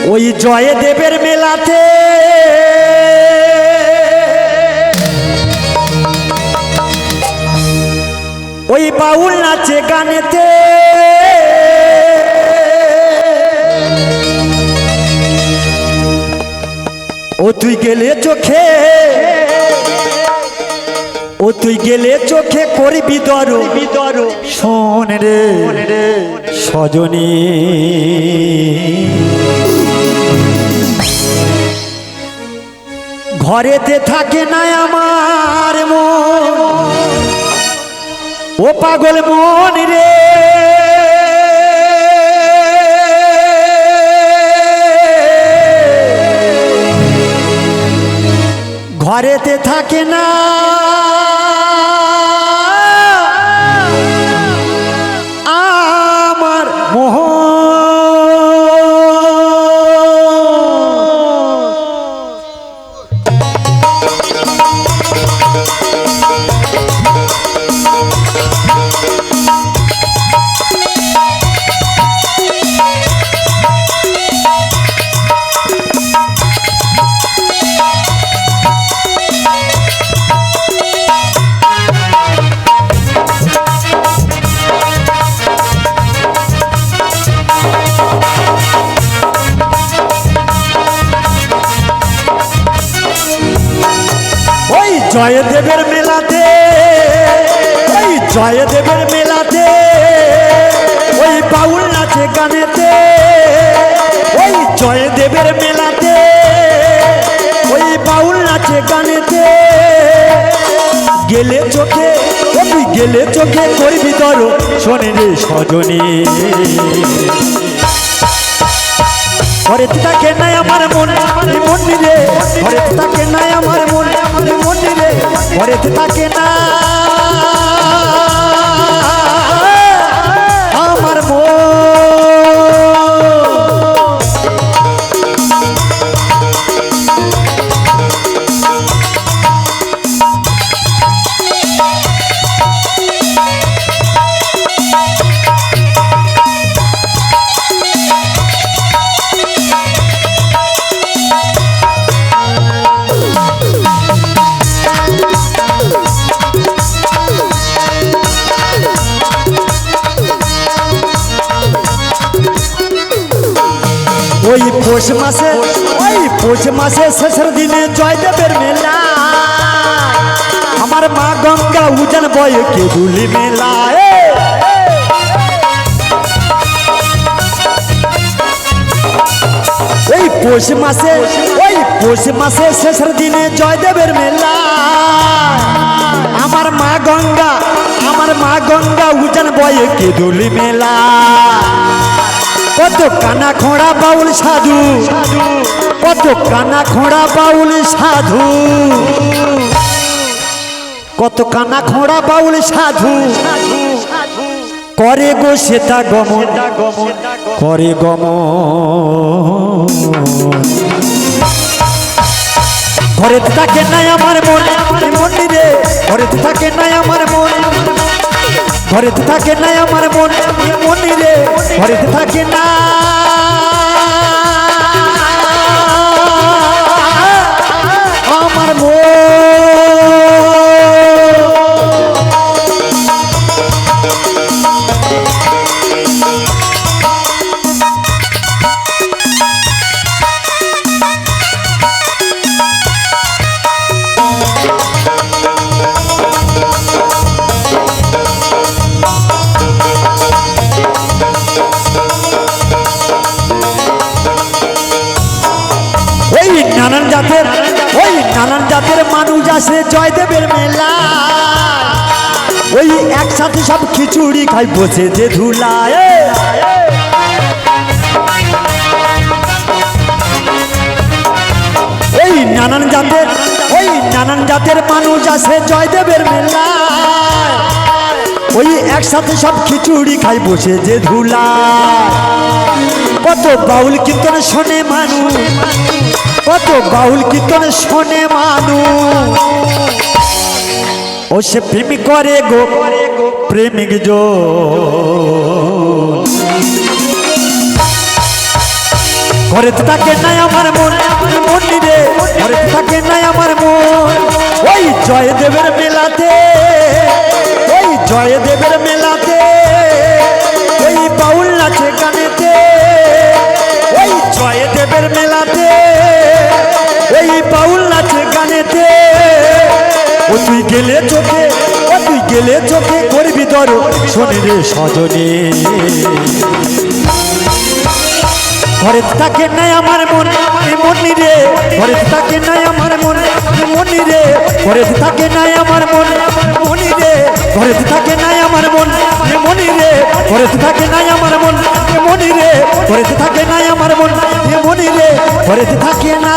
ওই জয়দেবের মেলাতে ওই বাউল নাচে গানেতে ও তুই গেলে চোখে ও তুই গেলে চোখে করবি দর শোন রে সজনী ঘরেতে থাকে না আমার মন ও পাগল মন রে ঘরেতে থাকে না আমার মোহন জয়দেবের মেলাতে ওই জয়দেবের মেলাতে ওই বাউল নাচে গানেতে ওই জয়দেবের মেলাতে ওই বাউল নাচে গানেতে গেলে চোখে ও তুই গেলে চোখে করবি দর শোনে রে সজনী ঘরে থাকে নাই আমার মন মন রে ঘরে থাকে নাই আমার মন মন রে ঘরে থাকে না আমার মন ওই পৌষ মাসে শেষের দিনে জয়দেবের মেলা আমার মা গঙ্গা উজান বয় কে দুলি মেলা ওই পৌষ মাসে শেষের দিনে জয়দেবের মেলা আমার মা গঙ্গা উজান বয় কে দুলি মেলা কত কানা খোঁড়া বাউল সাধু কত কানা খোঁড়া বাউল সাধু কত কানা খোঁড়া বাউল সাধু করে গো সেটা গমন করে গমন ঘরে থাকে নাই আমার মন মন রে ঘরে থাকে নাই আমার মন ঘরে থাকে না আমার মন মন রে ঘরে থাকে না আমার মন নানান জাতের মানুষ আসে জয়দেবের মেলা ওই একসাথে সব খিচুড়ি খাই বসে যে ধুলায় ওই নানান জাতের মানুষ আসে জয়দেবের মেলা ওই একসাথে সব খিচুড়ি খাই বসে যে ধুলায় কত বাউল কীর্তন শোনে মানুষ কত বাউল কীর্তন শোনে মানুষ ও সে প্রেম করে গো প্রেমিক জো ঘরেতে থাকে নাই আমার মন মনি রে ঘরেতে থাকে নাই আমার মন ওই জয়দেবের মেলাতে ওই জয়দেবের মেলাতে ওই বাউল নাচে গানেতে ওই জয়দেবের মেলাতে ওই বাউল নাচে গানেতে ও তুই গেলে চোখে ও তুই গেলে চোখে করবি দর শোনে রে সজনে ঘরে থাকে নাই আমার মন মনি রে ঘরে থাকে নাই আমার মন মনি রে ঘরে থাকে নাই আমার মন মনি রে ঘরে থাকে নাই আমার মন মনি রে ঘরে থাকে নাই আমার মন মনি রে ঘরে থাকে নাই আমার মন মনি রে ঘরে থাকে না